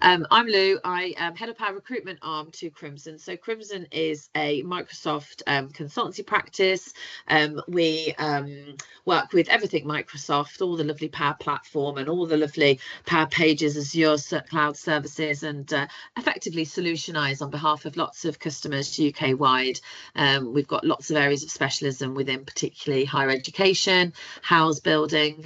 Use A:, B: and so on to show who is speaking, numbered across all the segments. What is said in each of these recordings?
A: I'm Lou. I head up our recruitment arm to Crimson. So Crimson is a Microsoft consultancy practice. We work with everything Microsoft, all the lovely Power Platform and all the lovely Power Pages, Azure cloud services, and effectively solutionize on behalf of lots of customers UK wide. We've got lots of areas of specialism within particularly higher education, house building,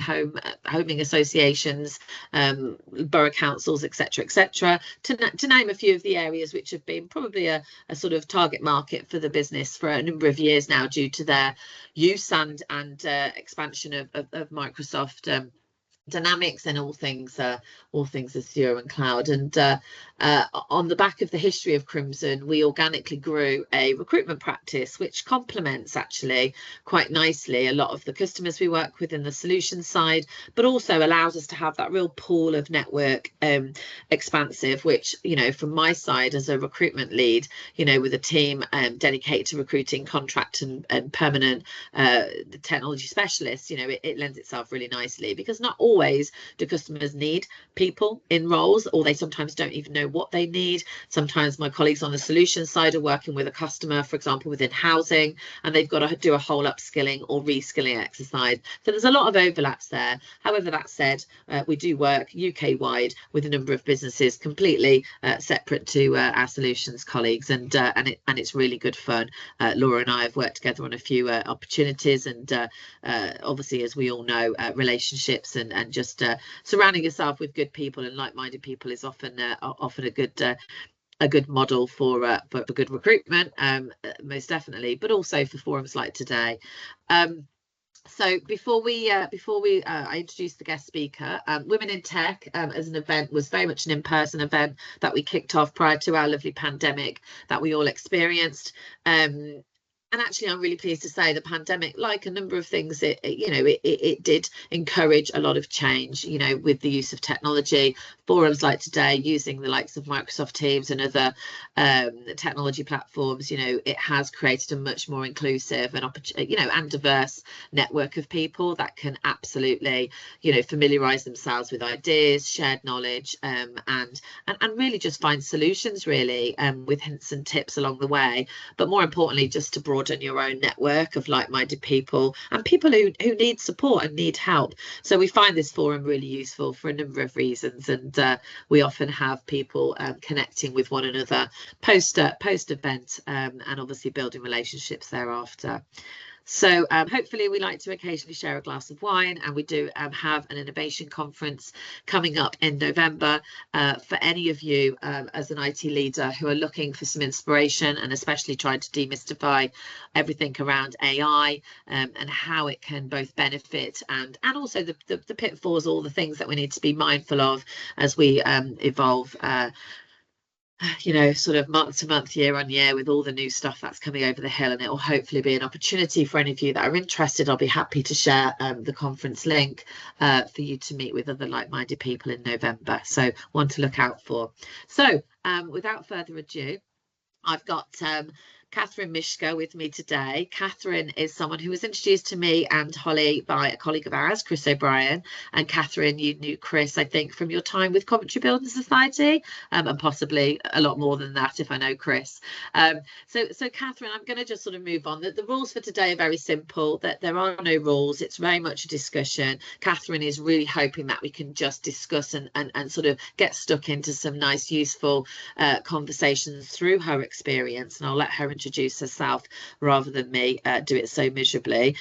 A: homing associations, borough councils, etc., etc., to name a few of the areas which have been probably a sort of target market for the business for a number of years now, due to their use and expansion of Microsoft Dynamics and all things Azure and cloud. And on the back of the history of Crimson, we organically grew a recruitment practice which complements actually quite nicely a lot of the customers we work with in the solution side, but also allows us to have that real pool of network expansive, which, you know, from my side as a recruitment lead, you know, with a team dedicated to recruiting contract and permanent technology specialists, you know, it lends itself really nicely, because not always do customers need people in roles, or they sometimes don't even know what they need. Sometimes my colleagues on the solutions side are working with a customer, for example, within housing, and they've got to do a whole upskilling or reskilling exercise. So there's a lot of overlaps there. However, that said, we do work UK wide with a number of businesses completely separate to our solutions colleagues, and it's really good fun. Laura and I have worked together on a few opportunities, and obviously, as we all know, relationships and just surrounding yourself with good people and like-minded people is often a good model for good recruitment, most definitely, but also for forums like today. So before I introduce the guest speaker, Women in Tech as an event was very much an in-person event that we kicked off prior to our lovely pandemic that we all experienced. And actually, I'm really pleased to say the pandemic, like a number of things, it did encourage a lot of change, you know, with the use of technology. Forums like today, using the likes of Microsoft Teams and other technology platforms, you know, it has created a much more inclusive and and diverse network of people that can absolutely, you know, familiarize themselves with ideas, shared knowledge, and really just find solutions, really, with hints and tips along the way. But more importantly, just to broaden your own network of like-minded people and people who need support and need help. So we find this forum really useful for a number of reasons, and we often have people connecting with one another post event, and obviously building relationships thereafter. So hopefully we like to occasionally share a glass of wine, and we do have an innovation conference coming up in November for any of you as an IT leader who are looking for some inspiration, and especially trying to demystify everything around AI and how it can both benefit and also the pitfalls, all the things that we need to be mindful of as we evolve you know, sort of month to month, year on year, with all the new stuff that's coming over the hill. And it will hopefully be an opportunity for any of you that are interested. I'll be happy to share the conference link for you to meet with other like-minded people in November. So one to look out for. So without further ado, I've got Catherine Myszka with me today. Catherine is someone who was introduced to me and Holly by a colleague of ours, Chris O'Brien. And Catherine, you knew Chris, I think, from your time with Coventry Building Society, and possibly a lot more than that if I know Chris. So Catherine, I'm going to just sort of move on. The rules for today are very simple, that there are no rules. It's very much a discussion. Catherine is really hoping that we can just discuss and sort of get stuck into some nice, useful conversations through her experience. And I'll let her introduce herself rather than me do it so miserably.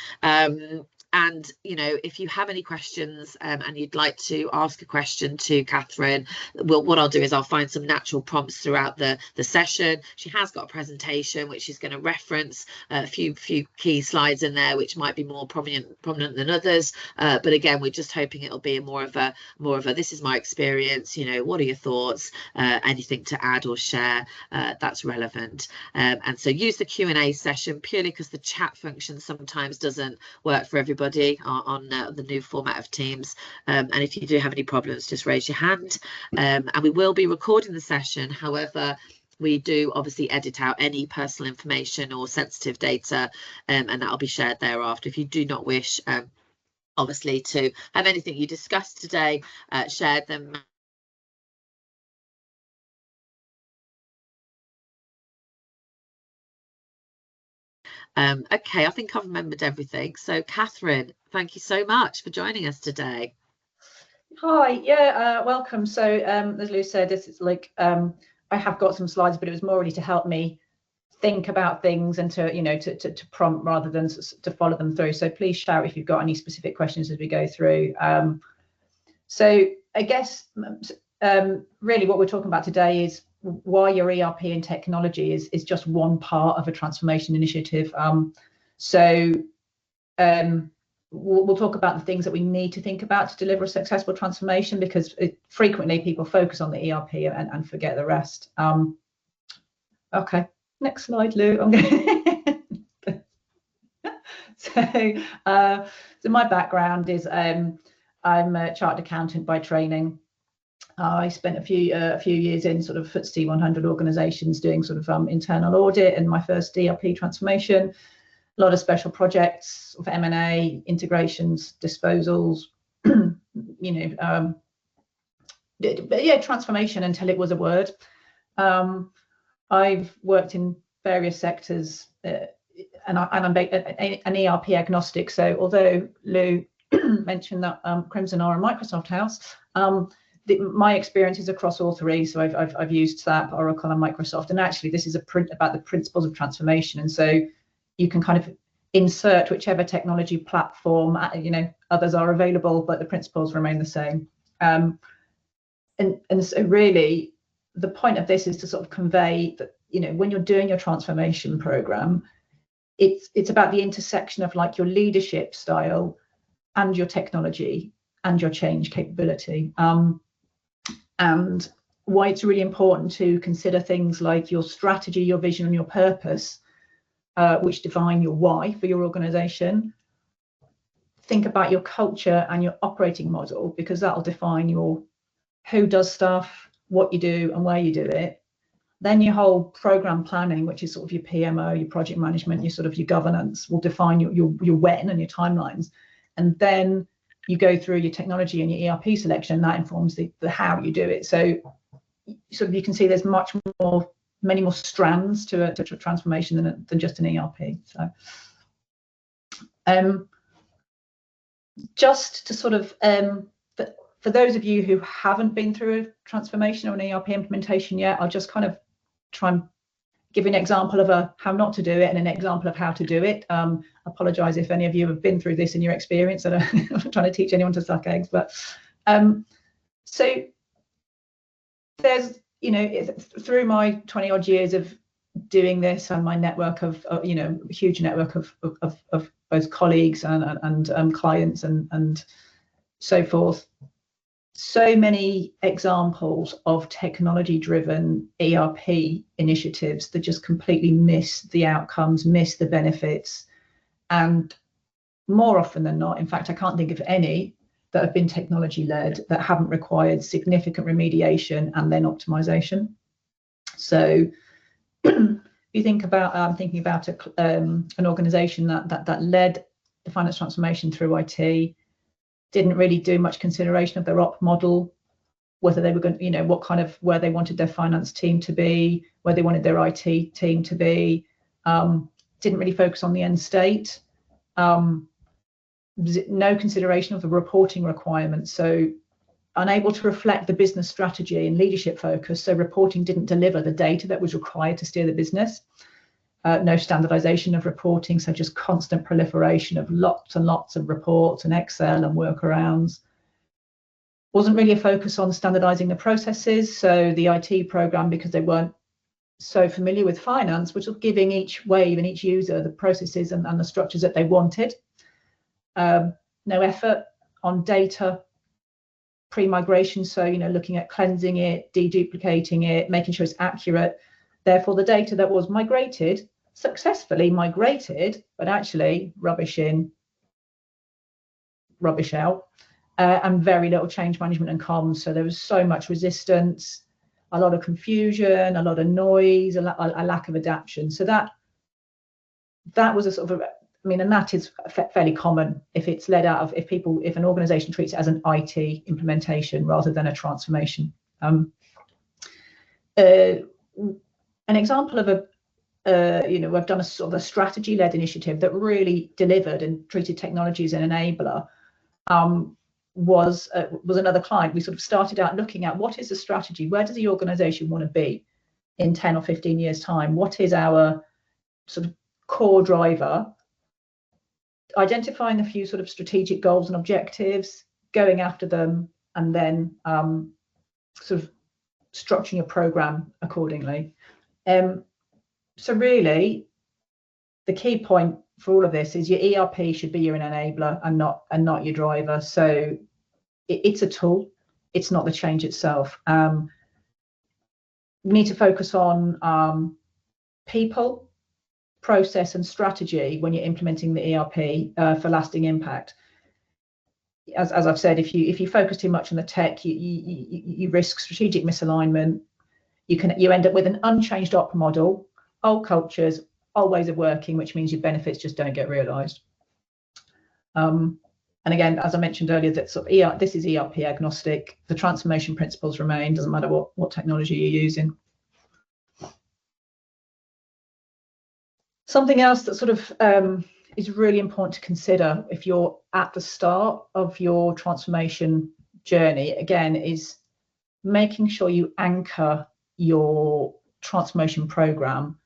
A: And, you know, if you have any questions and you'd like to ask a question to Catherine, well, what I'll do is I'll find some natural prompts throughout the session. She has got a presentation which she's going to reference, a few key slides in there which might be more prominent than others. But again, we're just hoping it'll be more of a this is my experience, you know, what are your thoughts, anything to add or share that's relevant. And so use the Q&A session purely because the chat function sometimes doesn't work for everybody on the new format of Teams, and if you do have any problems, just raise your hand, and we will be recording the session. However, we do obviously edit out any personal information or sensitive data, and that'll be shared thereafter. If you do not wish obviously to have anything you discussed today shared, then Okay, I think I've remembered everything. So Catherine, thank you so much for joining us today.
B: Hi, yeah, welcome. So as Lou said, this is like I have got some slides, but it was more really to help me think about things and to, you know, to prompt rather than to follow them through. So please shout if you've got any specific questions as we go through. So I guess really what we're talking about today is why your ERP and technology is just one part of a transformation initiative. We'll talk about the things that we need to think about to deliver a successful transformation, because frequently people focus on the ERP and forget the rest. Okay, next slide, Lou. I'm going so my background is I'm a chartered accountant by training. I spent a few years in sort of FTSE 100 organisations doing sort of internal audit, and my first ERP transformation. A lot of special projects of M&A, integrations, disposals, you know, yeah, transformation until it was a word. I've worked in various sectors, and I'm an ERP agnostic. So although Lou mentioned that Crimson are a Microsoft house, my experience is across all three. So I've used SAP, Oracle, and Microsoft. And actually, this is about the principles of transformation. And so you can kind of insert whichever technology platform, you know, others are available, but the principles remain the same. And so really, the point of this is to sort of convey that, you know, when you're doing your transformation program, it's about the intersection of like your leadership style and your technology and your change capability. And why it's really important to consider things like your strategy, your vision, and your purpose, which define your why for your organization. Think about your culture and your operating model, because that'll define your who does stuff, what you do, and where you do it. Then your whole program planning, which is sort of your PMO, your project management, your sort of your governance, will define your when and your timelines. And then you go through your technology and your ERP selection, and that informs the how you do it. So sort of you can see there's many more strands to a transformation than just an ERP. So just to sort of for those of you who haven't been through a transformation or an ERP implementation yet, I'll just kind of try and give you an example of how not to do it and an example of how to do it. Apologize if any of you have been through this in your experience. I'm not trying to teach anyone to suck eggs, but so there's, you know, through my 20 odd years of doing this and my network of you know, huge network of both colleagues and clients and so forth, so many examples of technology driven ERP initiatives that just completely miss the outcomes, miss the benefits, and more often than not, in fact, I can't think of any that have been technology led that haven't required significant remediation and then optimization. So you think about, I'm thinking about an organization that led the finance transformation through IT, didn't really do much consideration of their op model, whether they were going, you know, what kind of, where they wanted their finance team to be, where they wanted their IT team to be, didn't really focus on the end state, no consideration of the reporting requirements, so unable to reflect the business strategy and leadership focus, so reporting didn't deliver the data that was required to steer the business. No standardization of reporting, so just constant proliferation of lots and lots of reports and Excel and workarounds. Wasn't really a focus on standardizing the processes, so the IT program, because they weren't so familiar with finance, was giving each wave and each user the processes and the structures that they wanted. No effort on data pre-migration, so, you know, looking at cleansing it, deduplicating it, making sure it's accurate. Therefore, the data that was migrated, successfully migrated, but actually rubbish in, rubbish out, and very little change management and comms. So there was so much resistance, a lot of confusion, a lot of noise, a lack of adaptation. So that was a sort of, I mean, and that is fairly common if it's led out of, if an organization treats it as an IT implementation rather than a transformation. An example of I've done a sort of a strategy-led initiative that really delivered and treated technology as an enabler. Was another client. We sort of started out looking at what is the strategy, where does the organization want to be in 10 or 15 years time, what is our sort of core driver, identifying a few sort of strategic goals and objectives, going after them, and then sort of structuring a program accordingly. So really, the key point for all of this is your ERP should be your enabler and not your driver. So it's a tool, it's not the change itself. We need to focus on people, process, and strategy when you're implementing the ERP for lasting impact. As I've said, if you focus too much on the tech, you risk strategic misalignment. You end up with an unchanged op model, old cultures, old ways of working, which means your benefits just don't get realised. And again, as I mentioned earlier, that sort of this is ERP agnostic. The transformation principles remain. Doesn't matter what technology you're using. Something else that sort of is really important to consider if you're at the start of your transformation journey, again, is making sure you anchor your transformation program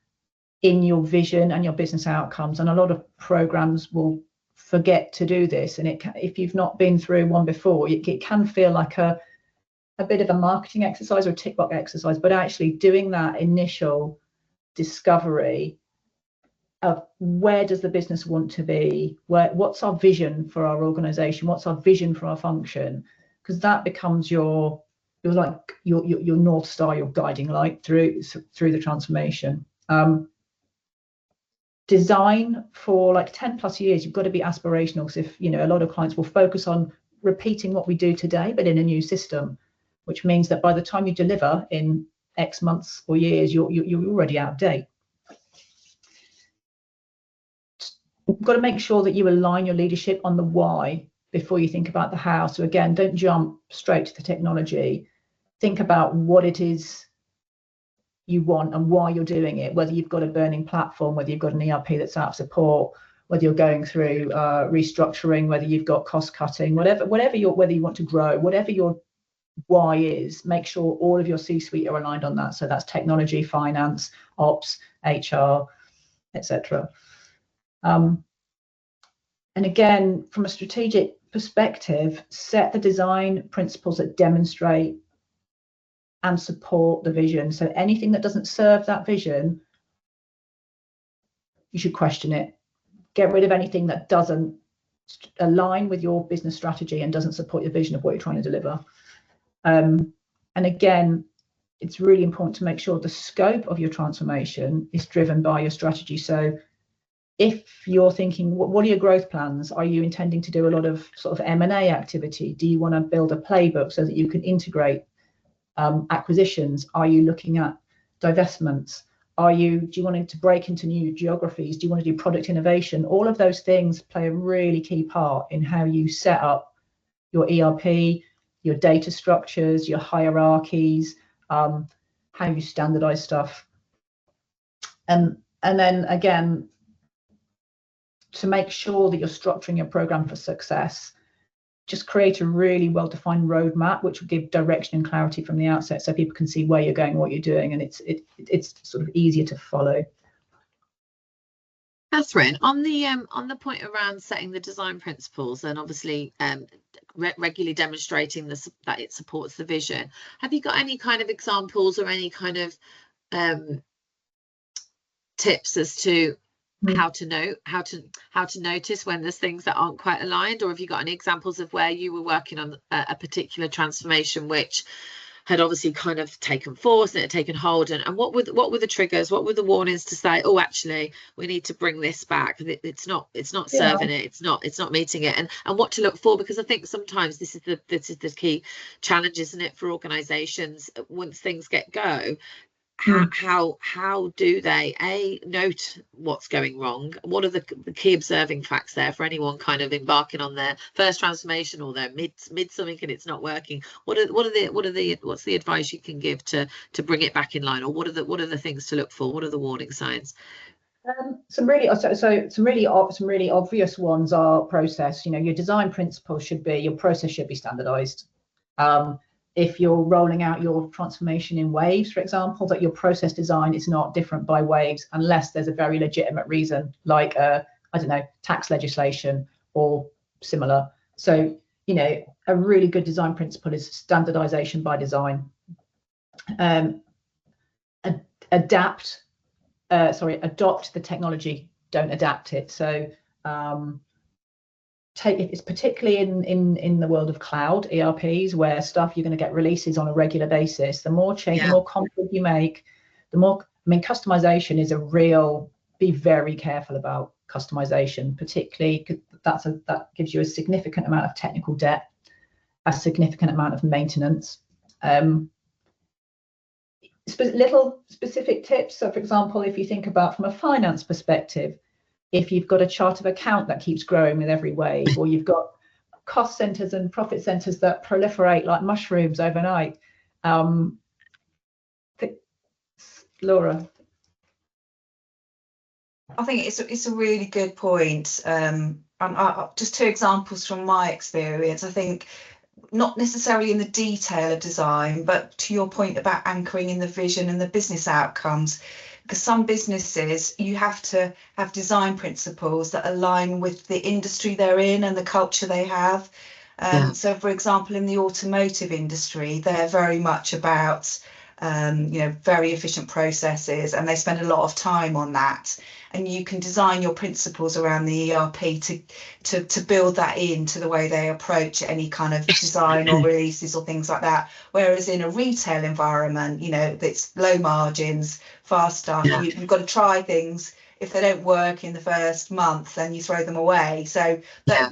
B: in your vision and your business outcomes. And a lot of programs will forget to do this. And if you've not been through one before, it can feel like a bit of a marketing exercise or a tick box exercise, but actually doing that initial discovery of where does the business want to be, what's our vision for our organization, what's our vision for our function, because that becomes your North Star, your guiding light through the transformation. Design for like 10 plus years, you've got to be aspirational, because if a lot of clients will focus on repeating what we do today but in a new system, which means that by the time you deliver in X months or years, you're already out of date. You've got to make sure that you align your leadership on the why before you think about the how. So again, don't jump straight to the technology. Think about what it is you want and why you're doing it, whether you've got a burning platform, whether you've got an ERP that's out of support, whether you're going through restructuring, whether you've got cost cutting, whether you want to grow, whatever your why is, make sure all of your C-suite are aligned on that. So that's technology, finance, ops, HR, etc. And again, from a strategic perspective, set the design principles that demonstrate and support the vision. So anything that doesn't serve that vision, you should question it. Get rid of anything that doesn't align with your business strategy and doesn't support your vision of what you're trying to deliver. And again, it's really important to make sure the scope of your transformation is driven by your strategy. So if you're thinking, what are your growth plans? Are you intending to do a lot of sort of M&A activity? Do you want to build a playbook so that you can integrate acquisitions? Are you looking at divestments? Do you want to break into new geographies? Do you want to do product innovation? All of those things play a really key part in how you set up your ERP, your data structures, your hierarchies, how you standardize stuff. And then again, to make sure that you're structuring your program for success, just create a really well-defined roadmap, which will give direction and clarity from the outset, so people can see where you're going, what you're doing, and it's sort of easier to follow.
A: Catherine, on the point around setting the design principles and obviously regularly demonstrating that it supports the vision, have you got any kind of examples or any kind of tips as to how to notice when there's things that aren't quite aligned, or have you got any examples of where you were working on a particular transformation which had obviously kind of taken force and it had taken hold, and what were the triggers, what were the warnings to say, oh, actually we need to bring this back, it's not serving it, it's not meeting it, and what to look for? Because I think sometimes this is the key challenge, isn't it, for organizations? Once things get go, how do they note what's going wrong? What are the key observing facts there for anyone kind of embarking on their first transformation, or their mid something and it's not working? What's the advice you can give to bring it back in line, or what are the things to look for? What are the warning signs?
B: Some really obvious ones are process. Your design principles should be, your process should be standardized. If you're rolling out your transformation in waves, for example, that your process design is not different by waves, unless there's a very legitimate reason, like I don't know, tax legislation or similar. So a really good design principle is standardization by design. Adopt the technology, don't adapt it. So it's particularly in the world of cloud ERPs, where you're going to get releases on a regular basis. The more change, the more config you make, the more, customization is a real, be very careful about customization, particularly because that gives you a significant amount of technical debt, a significant amount of maintenance. Little specific tips. So for example, if you think about from a finance perspective, if you've got a chart of account that keeps growing with every wave, or you've got cost centers and profit centers that proliferate like mushrooms overnight. Laura.
C: I think it's a really good point. Just two examples from my experience. I think not necessarily in the detail of design, but to your point about anchoring in the vision and the business outcomes, because some businesses, you have to have design principles that align with the industry they're in and the culture they have. So for example, in the automotive industry, they're very much about very efficient processes, and they spend a lot of time on that. And you can design your principles around the ERP to build that into the way they approach any kind of design or releases or things like that. Whereas in a retail environment, that's low margins, fast stuff, you've got to try things. If they don't work in the first month, then you throw them away. So that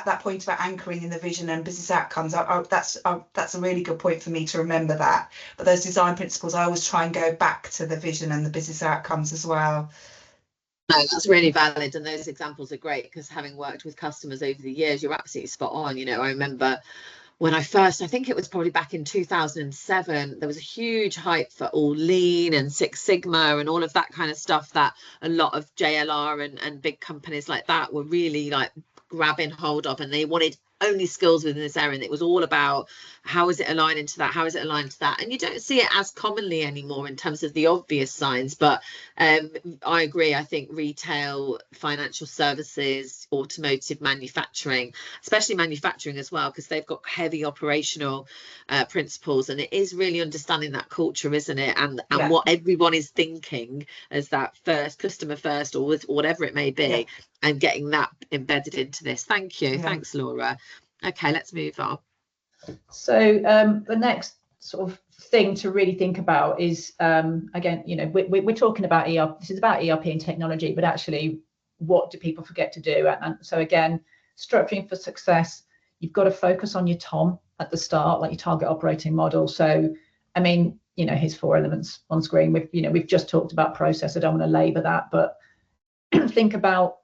C: that point about anchoring in the vision and business outcomes, that's a really good point for me to remember that. But those design principles, I always try and go back to the vision and the business outcomes as well.
A: No, that's really valid, and those examples are great, because having worked with customers over the years, you're absolutely spot on. I remember when I think it was probably back in 2007, there was a huge hype for all lean and Six Sigma and all of that kind of stuff, that a lot of JLR and big companies like that were really like grabbing hold of, and they wanted only skills within this area, and it was all about how is it aligning to that, and you don't see it as commonly anymore in terms of the obvious signs. But I agree. I think retail, financial services, automotive, manufacturing, especially manufacturing as well, because they've got heavy operational principles, and it is really understanding that culture, isn't it, and what everyone is thinking as that first customer first, or with whatever it may be, and getting that embedded into this. Thank you. Thanks, Laura. Okay, let's move on.
B: So the next sort of thing to really think about is, again, we're talking about ERP. This is about ERP and technology, but actually, what do people forget to do? And so again, structuring for success, you've got to focus on your TOM at the start, like your target operating model. So, here's 4 elements on screen. We've just talked about process. I don't want to labor that, but think about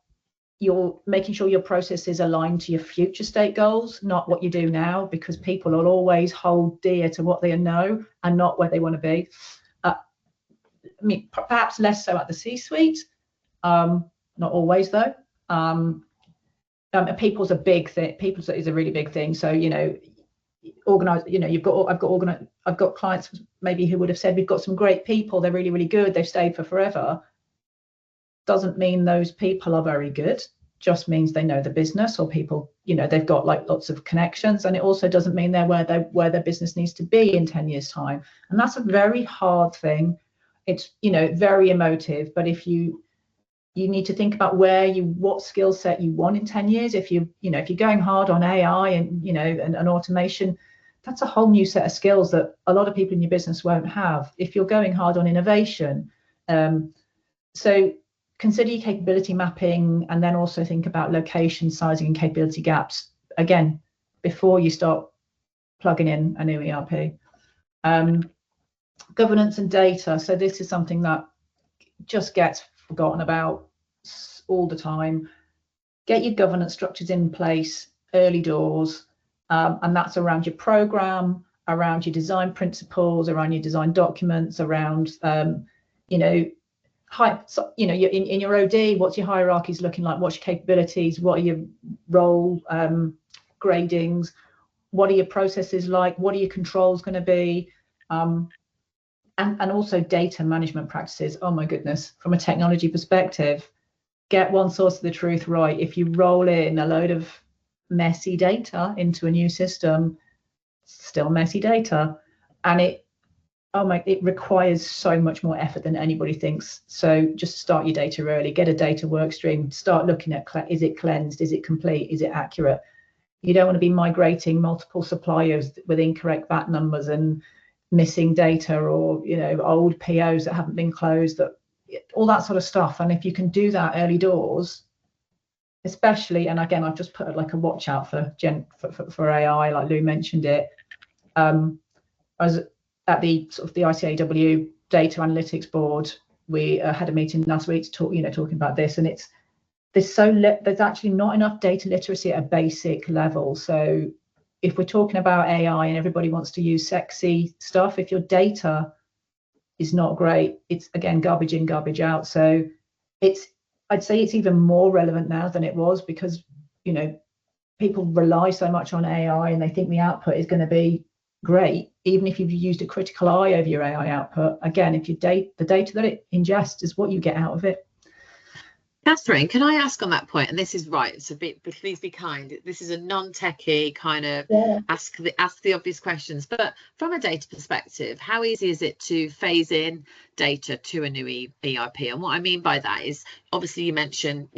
B: you're making sure your process is aligned to your future state goals, not what you do now, because people will always hold dear to what they know and not where they want to be. Perhaps less so at the C-suite, not always though. People's a big thing. People's is a really big thing. So organize. I've got clients maybe who would have said, we've got some great people. They're really, really good. They've stayed for forever. Doesn't mean those people are very good, just means they know the business, or people, they've got like lots of connections, and it also doesn't mean they're where their business needs to be in 10 years time. And that's a very hard thing. It's very emotive, but if you need to think about what skill set you want in 10 years. If you're going hard on AI and and automation, that's a whole new set of skills that a lot of people in your business won't have. If you're going hard on innovation, so consider your capability mapping, and then also think about location, sizing, and capability gaps, again, before you start plugging in a new ERP. Governance and data. So this is something that just gets forgotten about all the time. Get your governance structures in place early doors, and that's around your program, around your design principles, around your design documents, around you know, in your OD, what's your hierarchies looking like? What's your capabilities? What are your role gradings? What are your processes like? What are your controls going to be? And also data management practices. Oh my goodness, from a technology perspective, get one source of the truth right. If you roll in a load of messy data into a new system, still messy data, and it requires so much more effort than anybody thinks. So just start your data early, get a data work stream, start looking at, is it cleansed, is it complete, is it accurate? You don't want to be migrating multiple suppliers with incorrect VAT numbers and missing data, or old POs that haven't been closed, all that sort of stuff. And if you can do that early doors, especially, and again, I've just put like a watch out for AI, like Lou mentioned it. As at the sort of the ICAW data analytics board, we had a meeting last week to talk, talking about this, and there's actually not enough data literacy at a basic level. So if we're talking about AI and everybody wants to use sexy stuff, if your data is not great, it's again garbage in, garbage out. So I'd say it's even more relevant now than it was, because people rely so much on AI and they think the output is going to be great, even if you've used a critical eye over your AI output. Again, if the data that it ingests is what you get out of it.
A: Catherine, can I ask on that point? And this is right, it's a bit, but please be kind. This is a non-techie kind of ask the obvious questions. But from a data perspective, how easy is it to phase in data to a new ERP? And what I mean by that is, obviously you mentioned,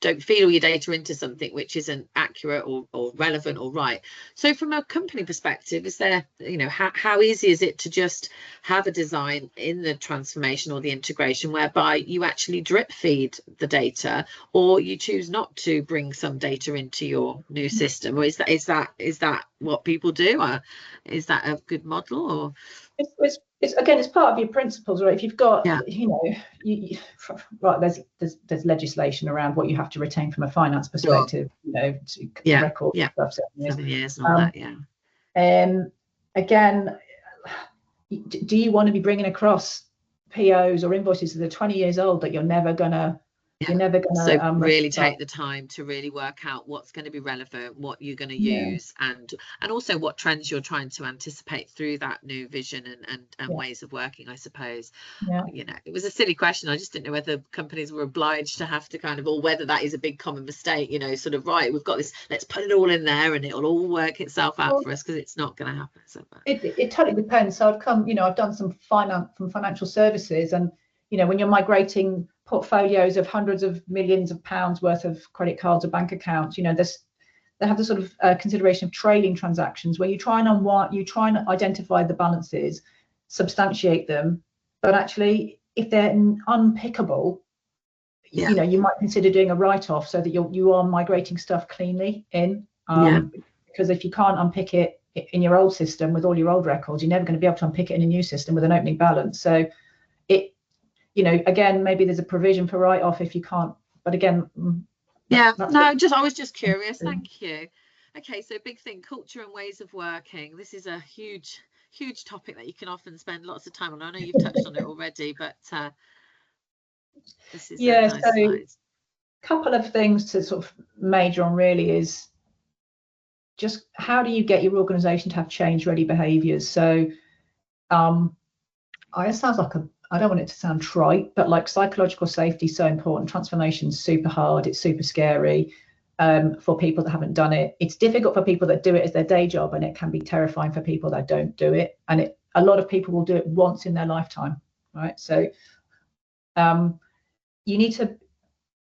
A: don't feed all your data into something which isn't accurate or relevant or right. So from a company perspective, is there, how easy is it to just have a design in the transformation or the integration whereby you actually drip feed the data, or you choose not to bring some data into your new system? Or is that what people do? Or is that a good model? Or
B: it's part of your principles, right? If you've got, right, there's legislation around what you have to retain from a finance perspective, record stuff, 7
A: years and all that,
B: again, do you want to be bringing across POs or invoices that are 20 years old that you're never gonna
A: so really take the time to really work out what's going to be relevant, what you're going to use, and also what trends you're trying to anticipate through that new vision and ways of working, I suppose. It was a silly question. I just didn't know whether companies were obliged to have to kind of, or whether that is a big common mistake, sort of, right, we've got this, let's put it all in there and it'll all work itself out for us, because it's not going to happen. So
B: it totally depends. So I've done some financial services, and when you're migrating portfolios of hundreds of millions of pounds worth of credit cards or bank accounts, they have the sort of consideration of trailing transactions, where you try and identify the balances, substantiate them, but actually if they're unpickable, you might consider doing a write-off so that you are migrating stuff cleanly in, because if you can't unpick it in your old system with all your old records, you're never going to be able to unpick it in a new system with an opening balance. So again, maybe there's a provision for write-off if you can't, but again,
A: I was just curious. Thank you. Okay, so big thing, culture and ways of working. This is a huge topic that you can often spend lots of time on. I know you've touched on it already, but this is a nice slide.
B: Couple of things to sort of major on really is just how do you get your organization to have change ready behaviors? So it sounds like I don't want it to sound trite, but like psychological safety is so important. Transformation is super hard. It's super scary for people that haven't done it. It's difficult for people that do it as their day job, and it can be terrifying for people that don't do it. And a lot of people will do it once in their lifetime, right? So you need to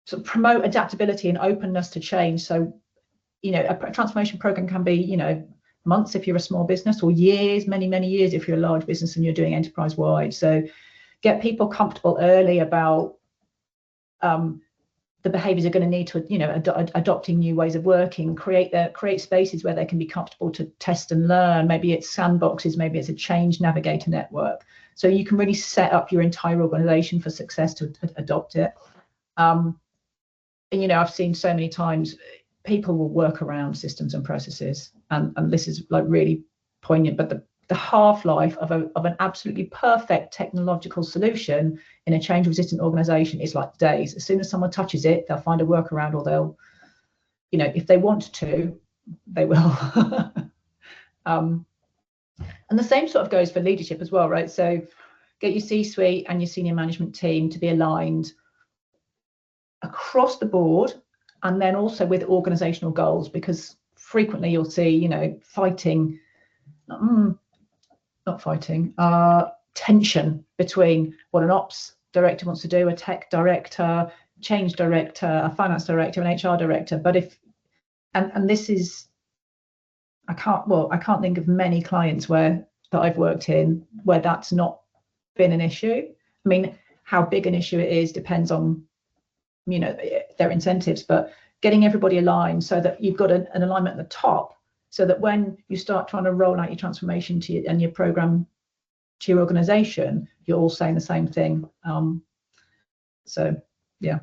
B: sort of promote adaptability and openness to change. So, a transformation program can be, months if you're a small business, or years, many, many years if you're a large business and you're doing enterprise-wide. So get people comfortable early about the behaviours are going to need to, you know, adopting new ways of working, create spaces where they can be comfortable to test and learn. Maybe it's sandboxes, maybe it's a change navigator network. So you can really set up your entire organisation for success to adopt it. And, you know, I've seen so many times people will work around systems and processes, and this is like really poignant, but the half-life of an absolutely perfect technological solution in a change resistant organization is like days. As soon as someone touches it, they'll find a workaround, or they'll, you know, if they want to, they will. And the same sort of goes for leadership as well, right? So get your C-suite and your senior management team to be aligned across the board, and then also with organizational goals, because frequently you'll see, you know, tension between what an ops director wants to do, a tech director, change director, a finance director, an HR director. But if, and this is, I can't think of many clients that I've worked in where that's not been an issue. I mean, how big an issue it is depends on, you know, their incentives, but getting everybody aligned so that you've got an alignment at the top, so that when you start trying to roll out your transformation and your program to your organization, you're all saying the same thing. So yeah.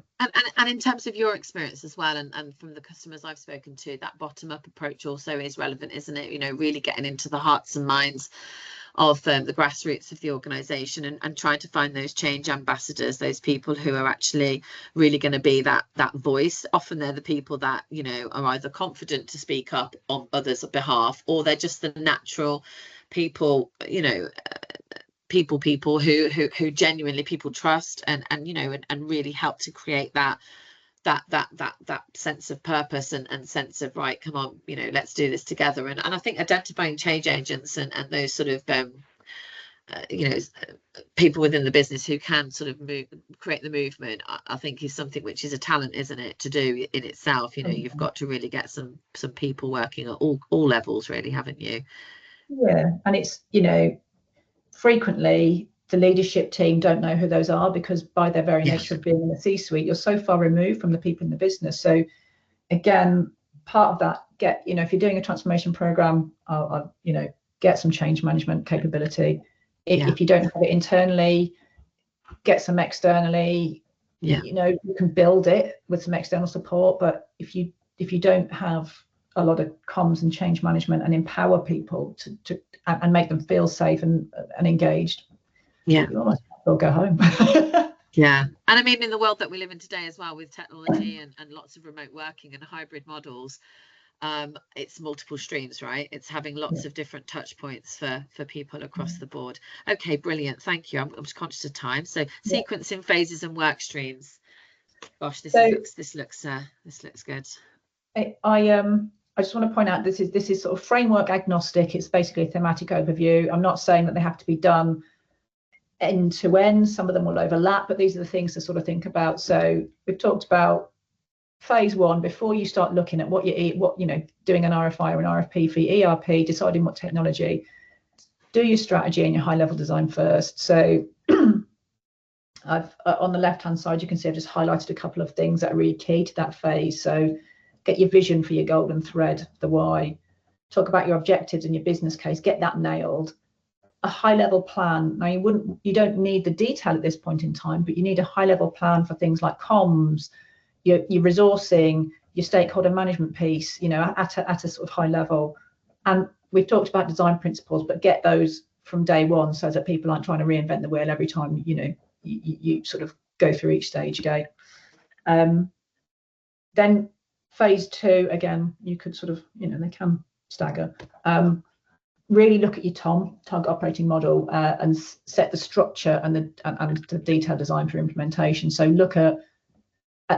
A: And in terms of your experience as well, and from the customers I've spoken to, that bottom-up approach also is relevant, isn't it? You know, really getting into the hearts and minds of the grassroots of the organisation, and trying to find those change ambassadors, those people who are actually really going to be that voice. Often they're the people that, you know, are either confident to speak up on others' behalf, or they're just the natural people, you know, people who genuinely people trust, and you know, and really help to create that sense of purpose and sense of, right, come on, you know, let's do this together. And I think identifying change agents and those sort of you know, people within the business who can sort of create the movement, I think is something which is a talent, isn't it, to do in itself. You know, you've got to really get some people working at all levels, really, haven't you?
B: Yeah, and it's, you know, frequently the leadership team don't know who those are, because by their very nature of being in the C-suite, you're so far removed from the people in the business. So again, part of that, you know, if you're doing a transformation program, you know, get some change management capability. If you don't have it internally, get some externally. You know, you can build it with some external support, but if you don't have a lot of comms and change management and empower people to and make them feel safe and engaged, you almost will go home.
A: Yeah, and I mean, in the world that we live in today as well, with technology and lots of remote working and hybrid models, it's multiple streams, right? It's having lots of different touch points for people across the board. Okay, brilliant, thank you. I'm just conscious of time. So sequencing, phases and work streams. Gosh, this looks good.
B: I just want to point out, this is sort of framework agnostic. It's basically a thematic overview. I'm not saying that they have to be done end to end. Some of them will overlap, but these are the things to sort of think about. So we've talked about phase one, before you start looking at what you know, doing an RFI or an RFP for your ERP, deciding what technology, do your strategy and your high level design first. So I've on the left hand side, you can see I've just highlighted a couple of things that are really key to that phase. So get your vision for your golden thread, the why, talk about your objectives and your business case, get that nailed. A high level plan. Now you don't need the detail at this point in time, but you need a high level plan for things like comms, your resourcing, your stakeholder management piece, you know, at a sort of high level. And we've talked about design principles, but get those from day one, so that people aren't trying to reinvent the wheel every time, you know, you sort of go through each stage again. Then phase two, again, you could sort of, you know, they can stagger. Really look at your target operating model, and set the structure and the detailed design for implementation. So look at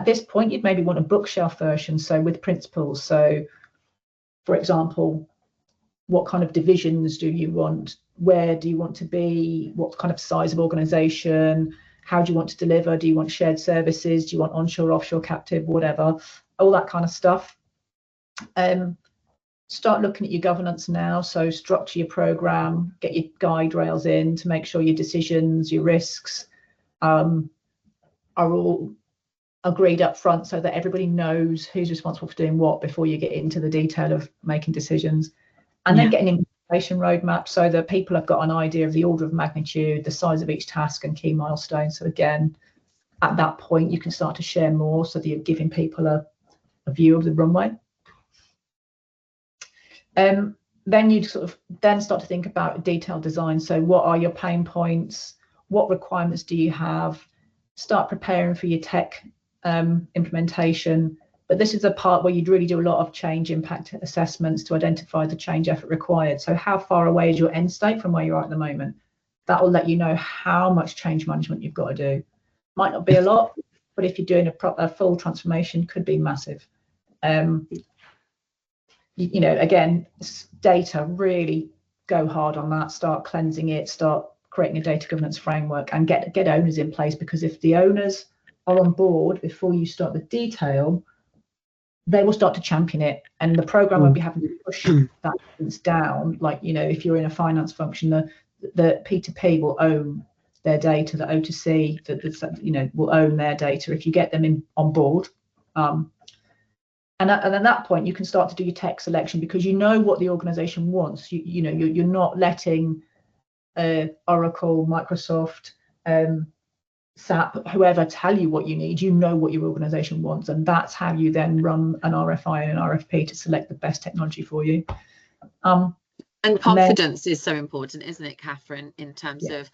B: this point, you'd maybe want a bookshelf version, so with principles. So for example, what kind of divisions do you want? Where do you want to be? What kind of size of organization? How do you want to deliver? Do you want shared services? Do you want onshore, offshore, captive, whatever? All that kind of stuff. Start looking at your governance now. So structure your program, get your guide rails in to make sure your decisions, your risks are all agreed up front so that everybody knows who's responsible for doing what before you get into the detail of making decisions. And then getting an implementation roadmap so that people have got an idea of the order of magnitude, the size of each task and key milestones. So again, at that point, you can start to share more so that you're giving people a view of the runway. Then you sort of then start to think about detailed design. So what are your pain points? What requirements do you have? Start preparing for your tech implementation. But this is the part where you'd really do a lot of change impact assessments to identify the change effort required. So how far away is your end state from where you are at the moment? That will let you know how much change management you've got to do. Might not be a lot, but if you're doing a full transformation, could be massive. You know, again, data, really go hard on that. Start cleansing it. Start creating a data governance framework and get owners in place, because if the owners are on board before you start the detail, they will start to champion it, and the program won't be having to push that down. Like, you know, if you're in a finance function, the P2P will own their data, the O2C, you know, will own their data if you get them on board. And at that point, you can start to do your tech selection, because you know what the organization wants. You know, you're not letting Oracle, Microsoft, SAP, whoever tell you what you need. You know what your organization wants, and that's how you then run an RFI and an RFP to select the best technology for you.
A: And confidence is so important, isn't it, Catherine, in terms of,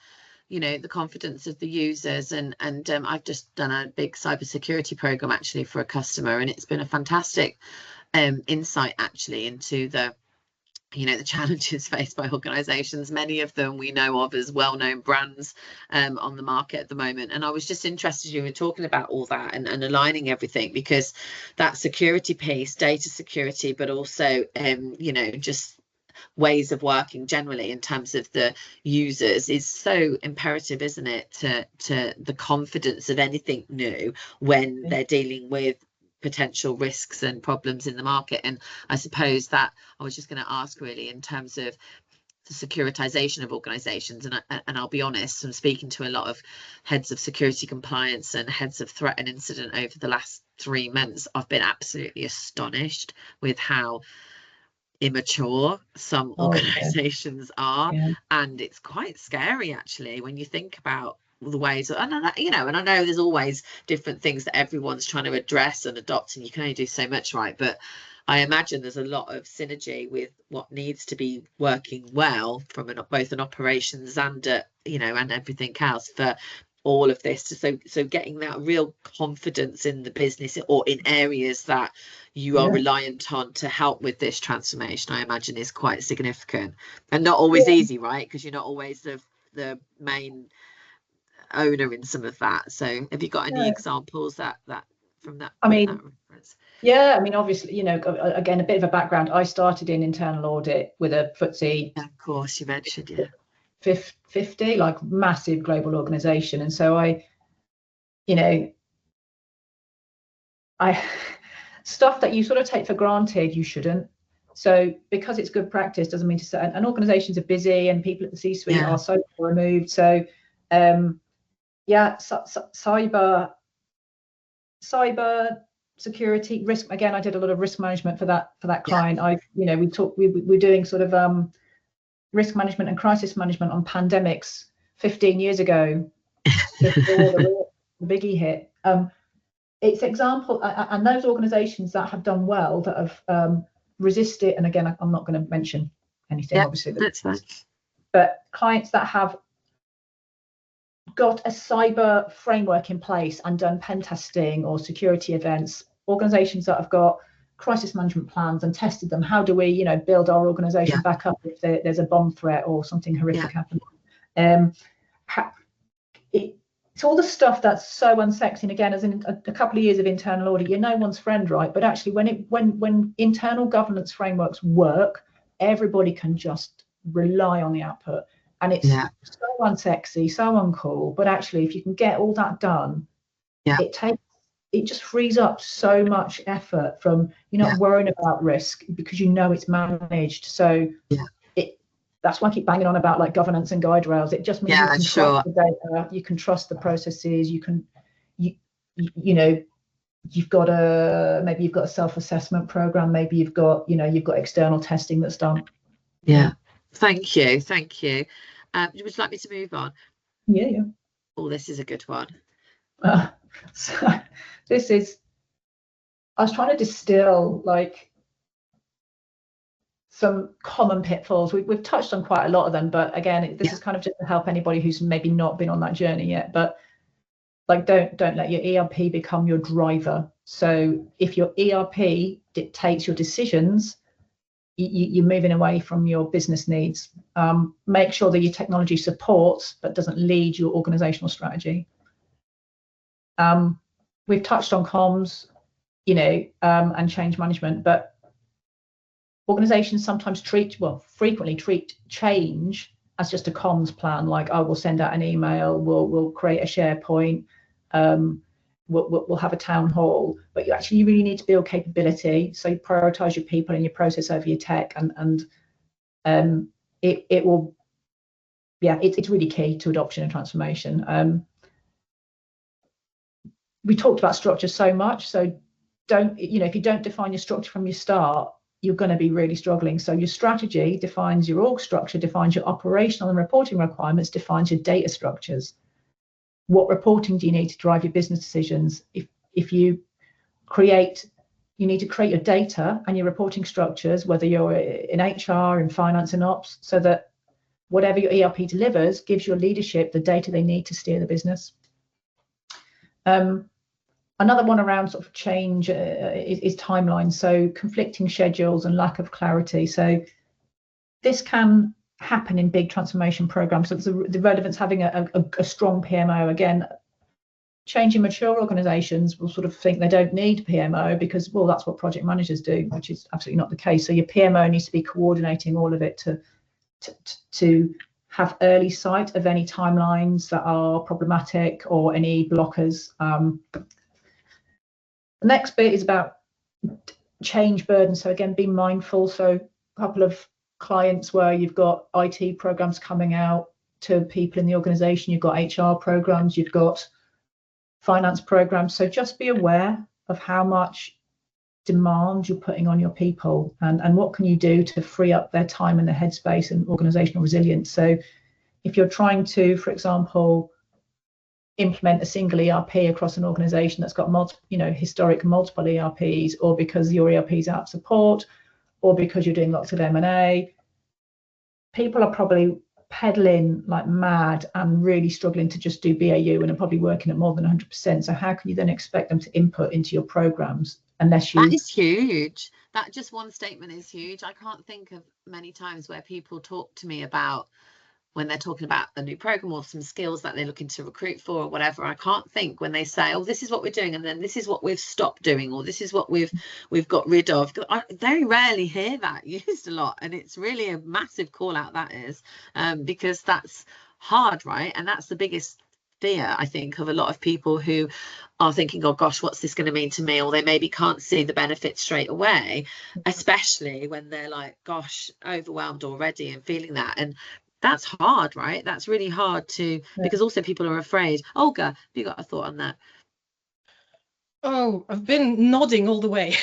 A: you know, the confidence of the users. And I've just done a big cybersecurity program actually for a customer, and it's been a fantastic insight actually into the, you know, the challenges faced by organizations, many of them we know of as well-known brands on the market at the moment. And I was just interested, you were talking about all that and aligning everything, because that security piece, data security, but also you know, just ways of working generally in terms of the users is so imperative, isn't it, to the confidence of anything new when they're dealing with potential risks and problems in the market. And I suppose that I was just going to ask really in terms of the securitization of organizations, and I'll be honest, I'm speaking to a lot of heads of security compliance and heads of threat and incident over the last 3 months. I've been absolutely astonished with how immature some organizations are, and it's quite scary actually when you think about the ways, and you know, and I know there's always different things that everyone's trying to address and adopt, and you can only do so much, right? But I imagine there's a lot of synergy with what needs to be working well from both an operations and you know, and everything else for all of this. So getting that real confidence in the business or in areas that you are reliant on to help with this transformation, I imagine is quite significant, and not always easy, right? Because you're not always the main owner in some of that. So have you got any examples that from that? I mean, that reference?
B: Yeah, I mean, obviously, you know, again, a bit of a background. I started in internal audit with a FTSE.
A: Of course, you mentioned,
B: 50, like massive global organization. And so you know, stuff that you sort of take for granted, you shouldn't. So because it's good practice doesn't mean to say, and organizations are busy and people at the C-suite are so removed. So cyber security risk, again, I did a lot of risk management for that client. We're doing sort of risk management and crisis management on pandemics 15 years ago before the biggie hit. It's example, and those organizations that have done well, that have resisted, and again, I'm not going to mention anything, obviously,
A: that's fine,
B: but clients that have got a cyber framework in place and done pen testing or security events, organizations that have got crisis management plans and tested them. How do we, you know, build our organization back up if there's a bomb threat or something horrific happens? It's all the stuff that's so unsexy. And again, as in a couple of years of internal audit, you're no one's friend, right? But actually, when internal governance frameworks work, everybody can just rely on the output. And it's so unsexy, so uncool. But actually, if you can get all that done, it just frees up so much effort from you're not worrying about risk because you know it's managed. So that's why I keep banging on about like governance and guide rails. It just means you can trust the data, you can trust the processes, you know, you've got a self-assessment program, maybe you've got external testing that's done.
A: Yeah, thank you. Would you like me to move on?
B: Yeah.
A: Oh, this is a good one.
B: So I was trying to distill like some common pitfalls. We've touched on quite a lot of them, but again, this is kind of just to help anybody who's maybe not been on that journey yet. But like, don't let your ERP become your driver. So if your ERP dictates your decisions, you're moving away from your business needs. Make sure that your technology supports but doesn't lead your organizational strategy. We've touched on comms, and change management, but organizations sometimes frequently treat change as just a comms plan, like, oh, we'll send out an email, we'll create a SharePoint, we'll have a town hall. But you really need to build capability, so you prioritize your people and your process over your tech, and it will, it's really key to adoption and transformation. We talked about structure so much, so if you don't define your structure from your start, you're going to be really struggling. So your strategy defines your org structure, defines your operational and reporting requirements, defines your data structures. What reporting do you need to drive your business decisions? If you need to create your data and your reporting structures, whether you're in HR, in finance and ops, so that whatever your ERP delivers gives your leadership the data they need to steer the business. Another one around sort of change is timelines, so conflicting schedules and lack of clarity. So this can happen in big transformation programs. So the relevance having a strong PMO. Again, changing mature organizations will sort of think they don't need PMO because, well, that's what project managers do, which is absolutely not the case. So your PMO needs to be coordinating all of it to have early sight of any timelines that are problematic or any blockers. The next bit is about change burden. So again, be mindful. So a couple of clients where you've got IT programs coming out to people in the organization, you've got HR programs, you've got finance programs. So just be aware of how much demand you're putting on your people, and what can you do to free up their time and their headspace and organizational resilience. So if you're trying to, for example, implement a single ERP across an organization that's got historic multiple ERPs, or because your ERP is out of support, or because you're doing lots of M&A, people are probably pedaling like mad and really struggling to just do BAU and are probably working at more than 100%. So how can you then expect them to input into your programs unless you...
A: That is huge. That just one statement is huge. I can't think of many times where people talk to me about when they're talking about a new program or some skills that they're looking to recruit for or whatever. I can't think when they say, oh, this is what we're doing, and then this is what we've stopped doing, or this is what we've got rid of. I very rarely hear that used a lot, and it's really a massive call out, that is, because that's hard, right? And that's the biggest fear, I think, of a lot of people who are thinking, oh gosh, what's this going to mean to me? Or they maybe can't see the benefits straight away, especially when they're like, gosh, overwhelmed already and feeling that. And that's hard, right? That's really hard to, because also people are afraid. Olga, have you got a thought on that?
D: Oh, I've been nodding all the way.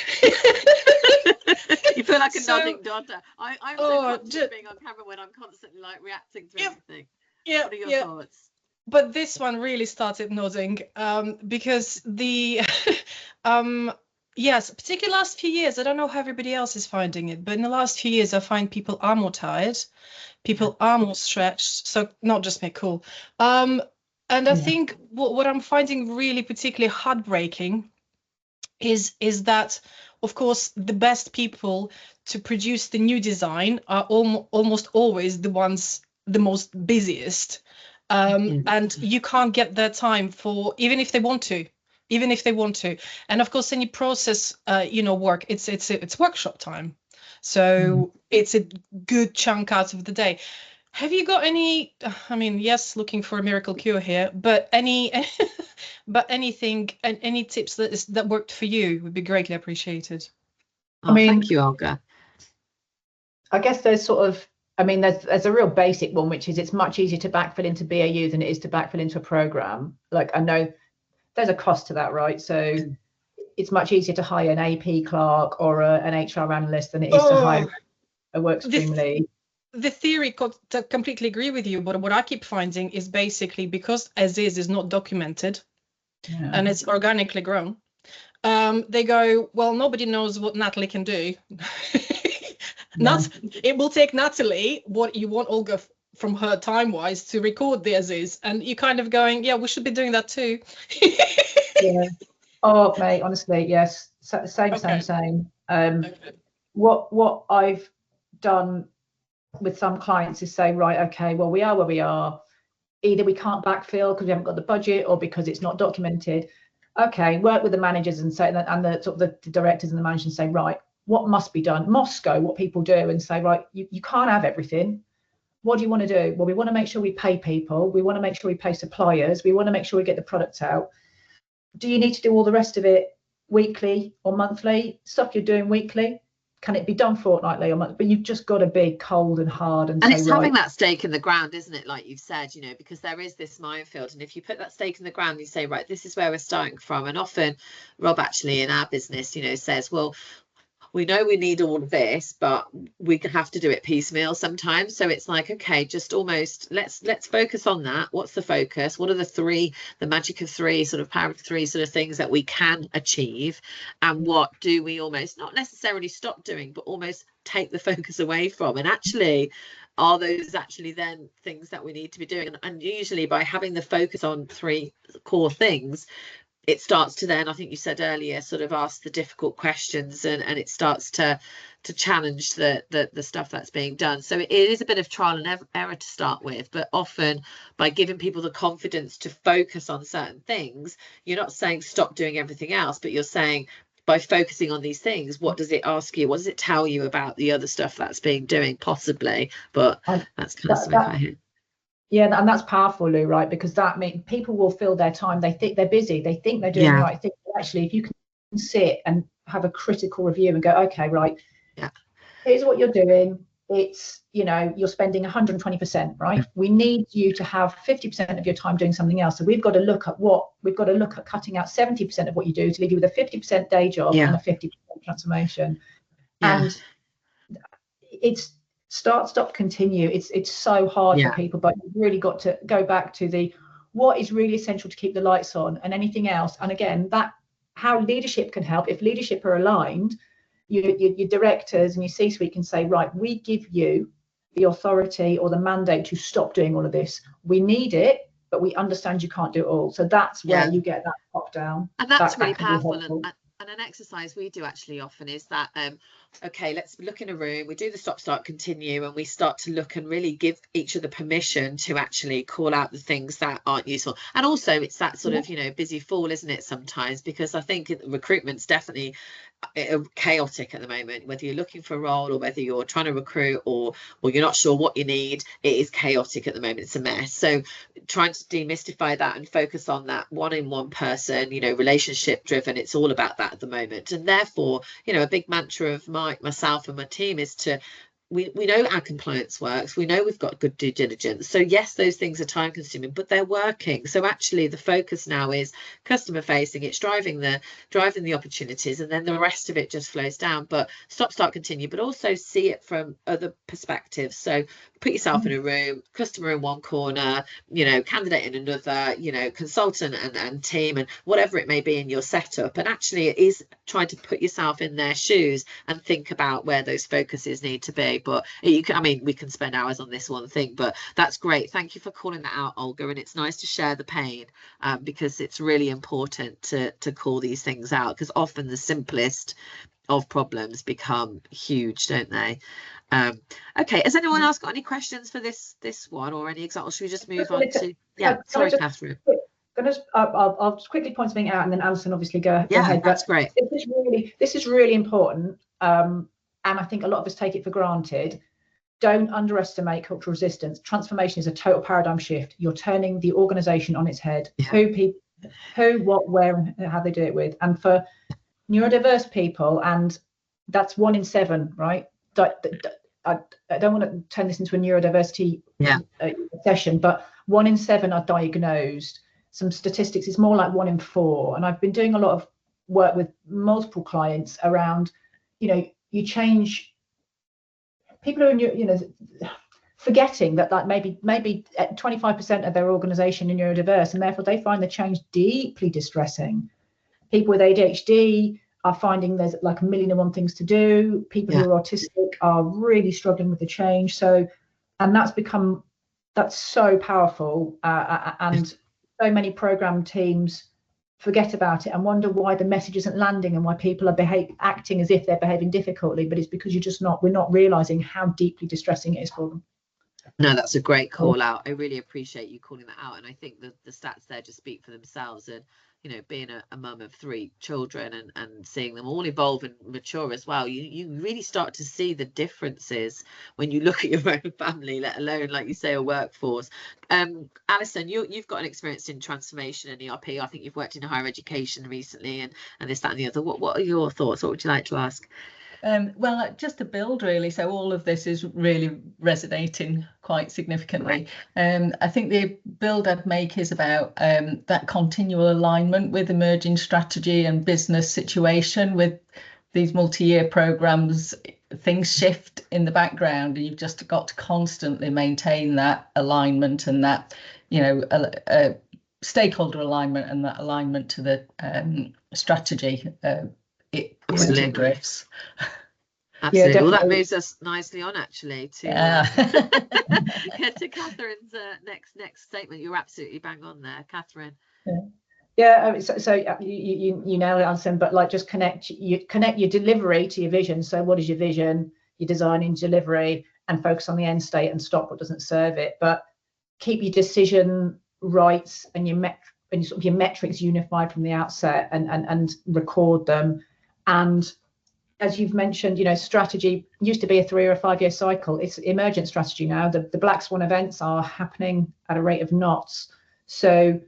A: You feel like a nodding daughter. I'm so conscious of being on camera when I'm constantly like reacting to everything. Yeah. What are your thoughts?
D: But this one really started nodding because the yes, particularly last few years, I don't know how everybody else is finding it, but in the last few years, I find people are more tired. People are more stretched, so not just me, cool. And I think what I'm finding really particularly heartbreaking is that, of course, the best people to produce the new design are almost always the ones the most busiest, and you can't get their time for, even if they want to. And of course, any process, work, it's workshop time. So it's a good chunk out of the day. Have you got any, I mean, yes, looking for a miracle cure here, but anything and any tips that worked for you would be greatly appreciated.
A: Thank you, Olga.
B: I guess there's there's a real basic one, which is it's much easier to backfill into BAU than it is to backfill into a program. Like, I know there's a cost to that, right? So it's much easier to hire an AP clerk or an HR analyst than it is to hire a workstream lead.
D: The theory completely agree with you, but what I keep finding is basically because as is not documented and it's organically grown, they go, well, nobody knows what Natalie can do. It will take Natalie what you want Olga from her time wise to record the as is, and you kind of going, yeah, we should be doing that too.
B: Oh mate, honestly, yes, same. What I've done with some clients is say, right, okay, well, we are where we are. Either we can't backfill because we haven't got the budget or because it's not documented. Okay, work with the managers and say, and the sort of the directors and the managers and say, right, what must be done? Moscow, what people do, and say, right, you can't have everything. What do you want to do? Well, we want to make sure we pay people. We want to make sure we pay suppliers. We want to make sure we get the products out. Do you need to do all the rest of it weekly or monthly? Stuff you're doing weekly, can it be done fortnightly or monthly? But you've just got to be cold and hard and say,
A: it's having that stake in the ground, isn't it? Like you've said, you know, because there is this minefield, and if you put that stake in the ground, you say, right, this is where we're starting from. And often Rob actually in our business, you know, says, well, we know we need all of this, but we have to do it piecemeal sometimes. So it's like, okay, just almost let's focus on that. What's the focus? What are the magic of three, sort of power of three sort of things that we can achieve? And what do we almost not necessarily stop doing, but almost take the focus away from? And actually, are those actually then things that we need to be doing? And usually by having the focus on three core things, it starts to then, I think you said earlier, sort of ask the difficult questions, and it starts to challenge the stuff that's being done. So it is a bit of trial and error to start with, but often by giving people the confidence to focus on certain things, you're not saying stop doing everything else, but you're saying by focusing on these things, what does it ask you? What does it tell you about the other stuff that's being doing, possibly? But that's kind of something I hear.
B: Yeah, and that's powerful, Lou, right? Because that means people will fill their time. They think they're busy. They think they're doing the right thing. But actually, if you can sit and have a critical review and go, okay, right, here's what you're doing. It's, you know, you're spending 120%, right? We need you to have 50% of your time doing something else. So we've got to look at cutting out 70% of what you do to leave you with a 50% day job and a 50% transformation. And it's start, stop, continue. It's so hard for people, but you've really got to go back to what is really essential to keep the lights on, and anything else. And again, that how leadership can help. If leadership are aligned, your directors and your C-suite can say, right, we give you the authority or the mandate to stop doing all of this. We need it, but we understand you can't do it all. So that's where you get that top down.
A: And that's really powerful. And an exercise we do actually often is that, okay, let's look in a room, we do the stop, start, continue, and we start to look and really give each other permission to actually call out the things that aren't useful. And also it's that sort of, you know, busy fool, isn't it, sometimes? Because I think recruitment's definitely chaotic at the moment, whether you're looking for a role or whether you're trying to recruit or you're not sure what you need. It is chaotic at the moment. It's a mess. So trying to demystify that and focus on that one person, you know, relationship driven, it's all about that at the moment. And therefore, you know, a big mantra of myself and my team is to we know our compliance works, we know we've got good due diligence, so yes, those things are time consuming, but they're working. So actually the focus now is customer facing, it's driving the opportunities, and then the rest of it just flows down. But stop, start, continue, but also see it from other perspectives. So put yourself in a room, customer in one corner, you know, candidate in another, you know, consultant and team and whatever it may be in your setup. And actually it is trying to put yourself in their shoes and think about where those focuses need to be. But you can, I mean, we can spend hours on this one thing, but that's great. Thank you for calling that out, Olga. And it's nice to share the pain, because it's really important to call these things out, because often the simplest of problems become huge, don't they? Okay, has anyone else got any questions for this one or any examples? Should we just move on to sorry, Catherine.
B: I'll just quickly point something out, and then Alison obviously go ahead.
A: That's great.
B: This is really important, and I think a lot of us take it for granted. Don't underestimate cultural resistance. Transformation is a total paradigm shift. You're turning the organisation on its head. Who, what, where, and how they do it with. And for neurodiverse people, and that's 1 in 7, right? I don't want to turn this into a neurodiversity session, but 1 in 7 are diagnosed. Some statistics, it's more like 1 in 4. And I've been doing a lot of work with multiple clients around, you change, people are in your, forgetting that like maybe 25% of their organization are neurodiverse, and therefore they find the change deeply distressing. People with ADHD are finding there's like a million and one things to do. People who are autistic are really struggling with the change. So, and that's so powerful. And so many program teams forget about it and wonder why the message isn't landing and why people are acting as if they're behaving difficultly. But it's because we're not realizing how deeply distressing it is for them.
A: No, that's a great call out. I really appreciate you calling that out. And I think the stats there just speak for themselves. And, being a mum of 3 children and seeing them all evolve and mature as well, you really start to see the differences when you look at your own family, let alone, like you say, a workforce. Alison, you've got an experience in transformation and ERP. I think you've worked in higher education recently and this, that and the other. What are your thoughts? What would you like to ask?
E: Well, just to build really, so all of this is really resonating quite significantly. I think the build I'd make is about that continual alignment with emerging strategy and business situation. With these multi-year programs, things shift in the background, and you've just got to constantly maintain that alignment and that, stakeholder alignment and that alignment to the strategy. It drifts.
A: Absolutely.
B: Yeah,
A: well, that moves us nicely on actually to get to Catherine's next statement. You're absolutely bang on there, Catherine.
B: So you nailed it, Alison, but like just connect your delivery to your vision. So what is your vision, your design and delivery, and focus on the end state and stop what doesn't serve it. But keep your decision rights and your metrics unified from the outset, and record them. And as you've mentioned, strategy used to be a 3 or a 5 year cycle. It's emergent strategy now. The black swan events are happening at a rate of knots. So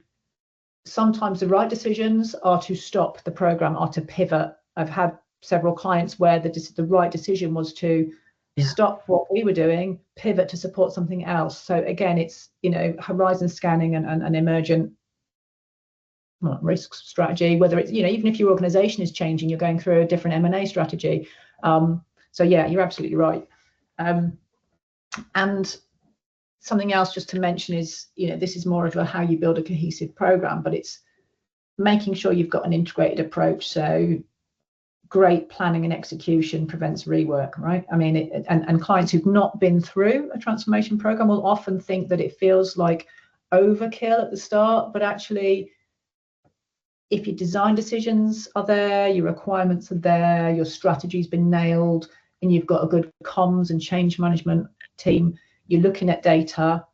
B: sometimes the right decisions are to stop the program, are to pivot. I've had several clients where the right decision was to stop what we were doing, pivot to support something else. So again, it's horizon scanning and emergent risk strategy, whether it's even if your organization is changing, you're going through a different M&A strategy. So yeah, you're absolutely right. And something else just to mention is this is more of a how you build a cohesive program, but it's making sure you've got an integrated approach. So great planning and execution prevents rework, right? I mean, and clients who've not been through a transformation program will often think that it feels like overkill at the start, but actually, if your design decisions are there, your requirements are there, your strategy's been nailed, and you've got a good comms and change management team, you're looking at data,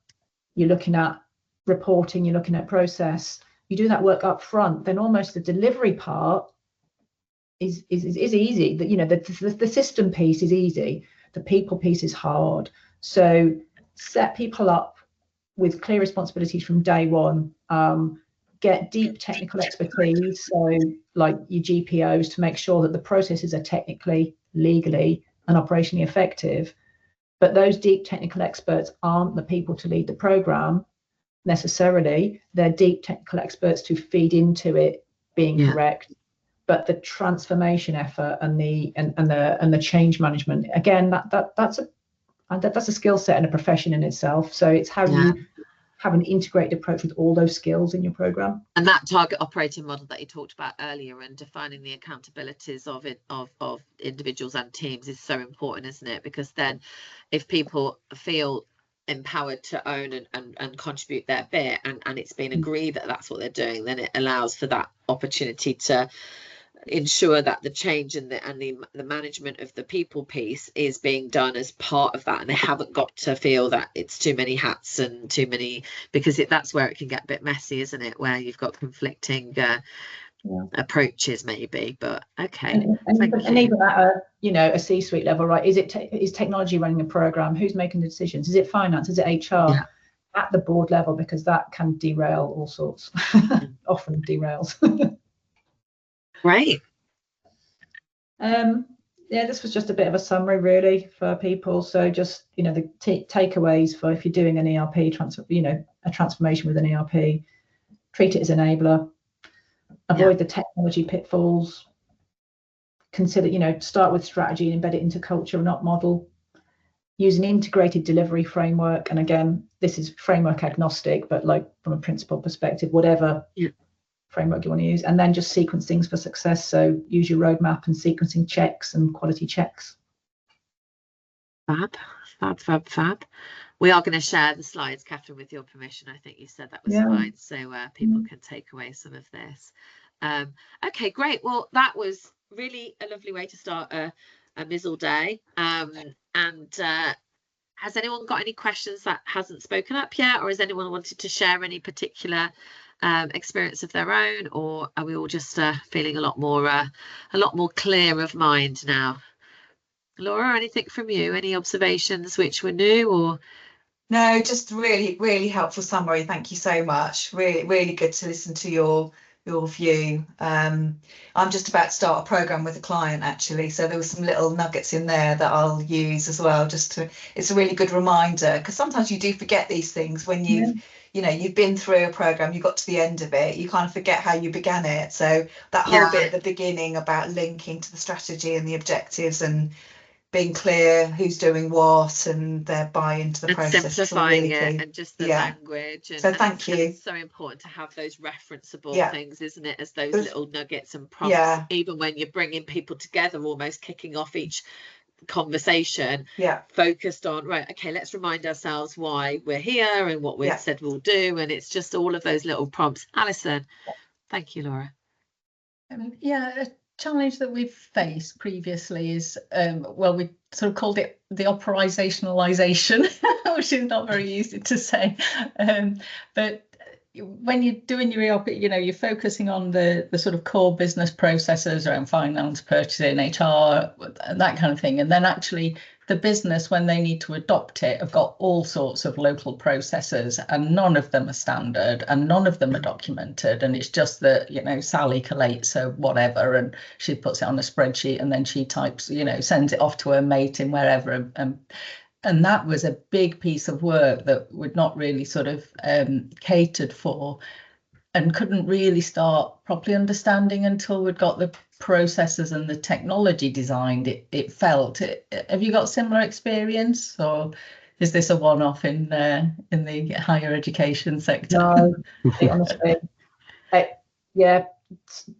B: you're looking at reporting, you're looking at process, you do that work up front, then almost the delivery part is easy. The system piece is easy, the people piece is hard. So set people up with clear responsibilities from day one. Get deep technical expertise, so like your GPOs, to make sure that the processes are technically, legally and operationally effective. But those deep technical experts aren't the people to lead the program necessarily. They're deep technical experts to feed into it being correct. But the transformation effort and the change management, again, that's a skill set and a profession in itself. So it's how you have an integrated approach with all those skills in your program.
A: And that target operating model that you talked about earlier and defining the accountabilities of individuals and teams is so important, isn't it? Because then if people feel empowered to own and contribute their bit, and it's been agreed that that's what they're doing, then it allows for that opportunity to ensure that the change and the management of the people piece is being done as part of that, and they haven't got to feel that it's too many hats and too many, because that's where it can get a bit messy, isn't it, where you've got conflicting approaches maybe. But okay,
B: and even at a C-suite level, right, is technology running a program? Who's making the decisions? Is it finance? Is it HR? At the board level, because that can derail all sorts. Often derails.
A: Great.
B: This was just a bit of a summary really for people. So just the takeaways for if you're doing an ERP a transformation with an ERP, treat it as an enabler. avoid the technology pitfalls, consider, start with strategy and embed it into culture, not model. Use an integrated delivery framework. And again, this is framework agnostic, but like from a principal perspective, whatever framework you want to use. And then just sequence things for success. So use your roadmap and sequencing checks and quality checks.
A: Fab. We are going to share the slides, Catherine, with your permission. I think you said that was fine, so people can take away some of this. Okay, great. Well, that was really a lovely way to start a Mizzle day. Has anyone got any questions that hasn't spoken up yet, or has anyone wanted to share any particular experience of their own, or are we all just feeling a lot more clear of mind now? Laura, anything from you? Any observations which were new or?
C: No, just really helpful summary. Thank you so much. Really good to listen to your view. I'm just about to start a program with a client actually, so there were some little nuggets in there that I'll use as well. It's a really good reminder, because sometimes you do forget these things when you've been through a program, you got to the end of it, you kind of forget how you began it. So that whole bit at the beginning about linking to the strategy and the objectives and being clear who's doing what and their buy-in to the process,
A: simplifying
C: really
A: it, and just the language. And
C: so thank you.
A: It's so important to have those referenceable things, isn't it, as those little nuggets and prompts, even when you're bringing people together, almost kicking off each conversation, focused on, right, okay, let's remind ourselves why we're here and what we've said we'll do. And it's just all of those little prompts. Alison. Thank you, Laura.
E: A challenge that we've faced previously is, we sort of called it the operationalization, which is not very easy to say. But when you're doing your ERP, you're focusing on the sort of core business processes around finance, purchasing, HR, that kind of thing. And then actually the business, when they need to adopt it, have got all sorts of local processes, and none of them are standard and none of them are documented. And it's just that, Sally collates or whatever, and she puts it on a spreadsheet and then she types, sends it off to her mate in wherever. And that was a big piece of work that we'd not really sort of catered for and couldn't really start properly understanding until we'd got the processes and the technology designed. It felt. Have you got similar experience, or is this a one-off in the higher education sector?
B: No, honestly,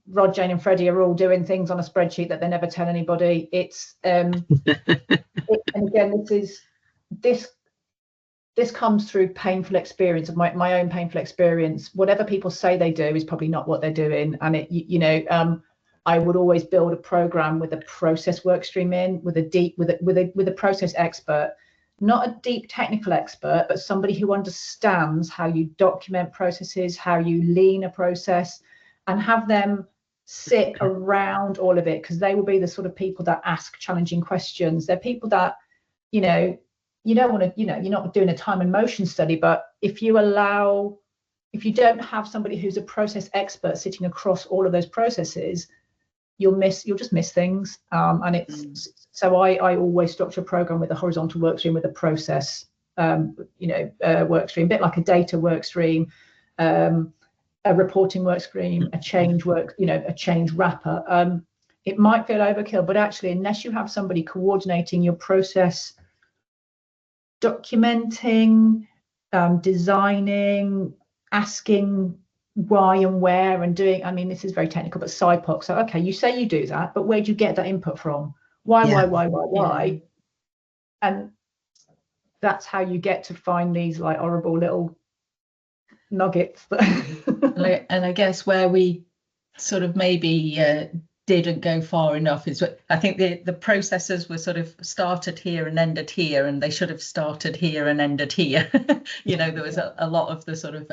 B: Rod, Jane and Freddie are all doing things on a spreadsheet that they never tell anybody. It's and again, this comes through painful experience of my own painful experience. Whatever people say they do is probably not what they're doing. And I would always build a program with a process work stream in, with a process expert, not a deep technical expert, but somebody who understands how you document processes, how you lean a process, and have them sit around all of it, because they will be the sort of people that ask challenging questions. They're people that, you don't want to, you're not doing a time and motion study, but if you don't have somebody who's a process expert sitting across all of those processes, you'll just miss things. And it's so I always structure a program with a horizontal work stream with a process work stream, a bit like a data work stream, a reporting work stream, a change wrapper. It might feel overkill, but actually, unless you have somebody coordinating your process, documenting, designing, asking why and where, and doing, this is very technical, but SIPOC. So, okay, you say you do that, but where do you get that input from? Why? And that's how you get to find these like horrible little nuggets.
E: And I guess where we sort of maybe didn't go far enough is, I think the processes were sort of started here and ended here, and they should have started here and ended here. There was a lot of the sort of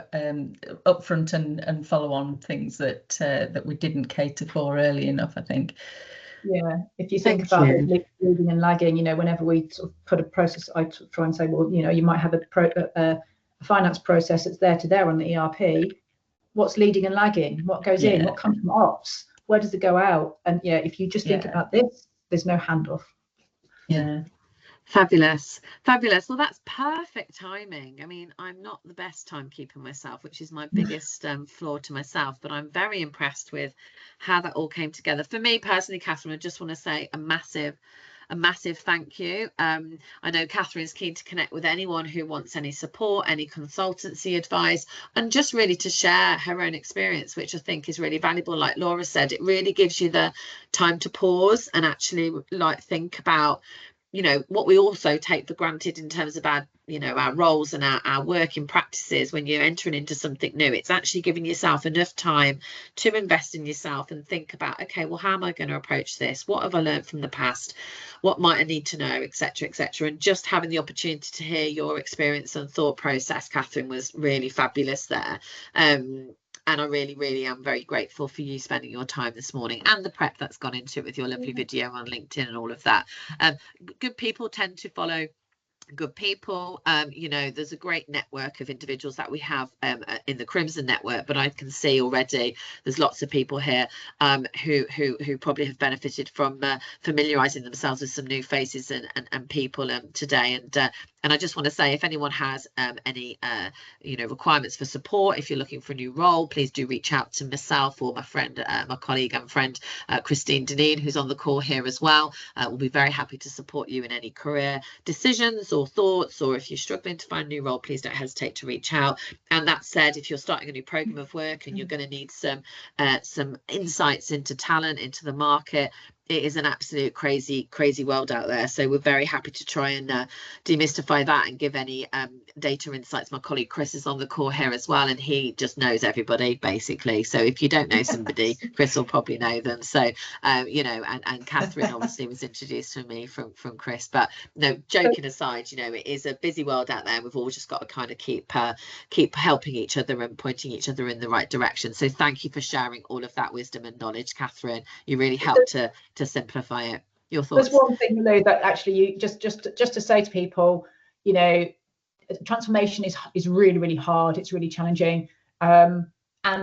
E: upfront and follow-on things that we didn't cater for early enough, I think.
B: Yeah, if you think about leading and lagging, whenever we sort of put a process, I try and say, well, you might have a finance process that's there on the ERP. What's leading and lagging? What goes in? What comes from ops? Where does it go out? And if you just think about this, there's no handoff.
E: Yeah.
A: Fabulous, fabulous. Well, that's perfect timing. I mean, I'm not the best timekeeper myself, which is my biggest flaw to myself, but I'm very impressed with how that all came together. For me personally, Catherine, I just want to say a massive thank you. I know Catherine's keen to connect with anyone who wants any support, any consultancy advice, and just really to share her own experience, which I think is really valuable. Like Laura said, it really gives you the time to pause and actually like think about, you know, what we also take for granted in terms of our, you know, our roles and our working practices. When you're entering into something new, it's actually giving yourself enough time to invest in yourself and think about, okay, well, how am I going to approach this? What have I learned from the past? What might I need to know, etc., etc. And just having the opportunity to hear your experience and thought process, Catherine, was really fabulous there. And I really, really am very grateful for you spending your time this morning and the prep that's gone into it with your lovely video on LinkedIn and all of that. Good people tend to follow good people. You know, there's a great network of individuals that we have in the Crimson network, but I can see already there's lots of people here who probably have benefited from familiarizing themselves with some new faces and people today. And I just want to say, if anyone has any you know, requirements for support, if you're looking for a new role, please do reach out to myself or my friend, my colleague and friend Christine Deneen, who's on the call here as well. We'll be very happy to support you in any career decisions or thoughts, or if you're struggling to find a new role, please don't hesitate to reach out. And that said, if you're starting a new program of work and you're going to need some insights into talent, into the market, it is an absolute crazy world out there. So we're very happy to try and demystify that and give any data insights. My colleague Chris is on the call here as well, and he just knows everybody basically. So if you don't know somebody, Chris will probably know them. So you know, and Catherine obviously was introduced to me from Chris. But no, joking aside, you know, it is a busy world out there. We've all just got to kind of keep helping each other and pointing each other in the right direction. So thank you for sharing all of that wisdom and knowledge, Catherine. You really helped to simplify it. Your thoughts?
B: There's one thing, Lou, that actually you just to say to people, you know, transformation is really hard. It's really challenging, and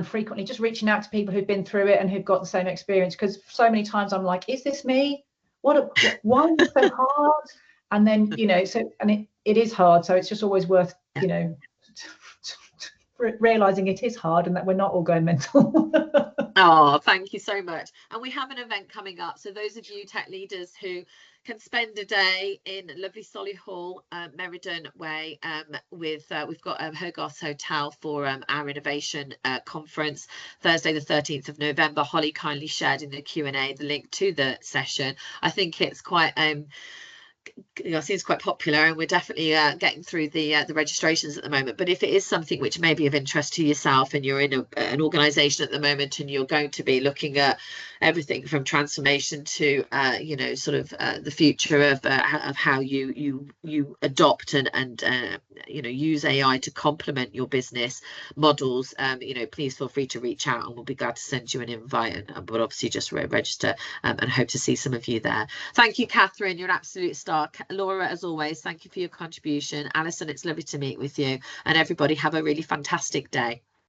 B: frequently just reaching out to people who've been through it and who've got the same experience, because so many times I'm like, is this me? Why is it so hard? And then, you know, so, and it is hard, so it's just always worth, you know, realizing it is hard and that we're not all going mental.
A: Oh, thank you so much. And we have an event coming up, so those of you tech leaders who can spend a day in lovely Solihull, Meriden Way, we've got Hergos Hotel for our innovation conference, Thursday the 13th of November. Holly kindly shared in the Q&A the link to the session. I think it's quite seems quite popular, and we're definitely getting through the registrations at the moment. But if it is something which may be of interest to yourself, and you're in an organization at the moment and you're going to be looking at everything from transformation to you know, sort of the future of how you adopt and you know, use AI to complement your business models, you know, please feel free to reach out and we'll be glad to send you an invite, but obviously just register, and hope to see some of you there. Thank you, Catherine, you're an absolute star. Laura, as always, thank you for your contribution. Alison, it's lovely to meet with you, and everybody have a really fantastic day.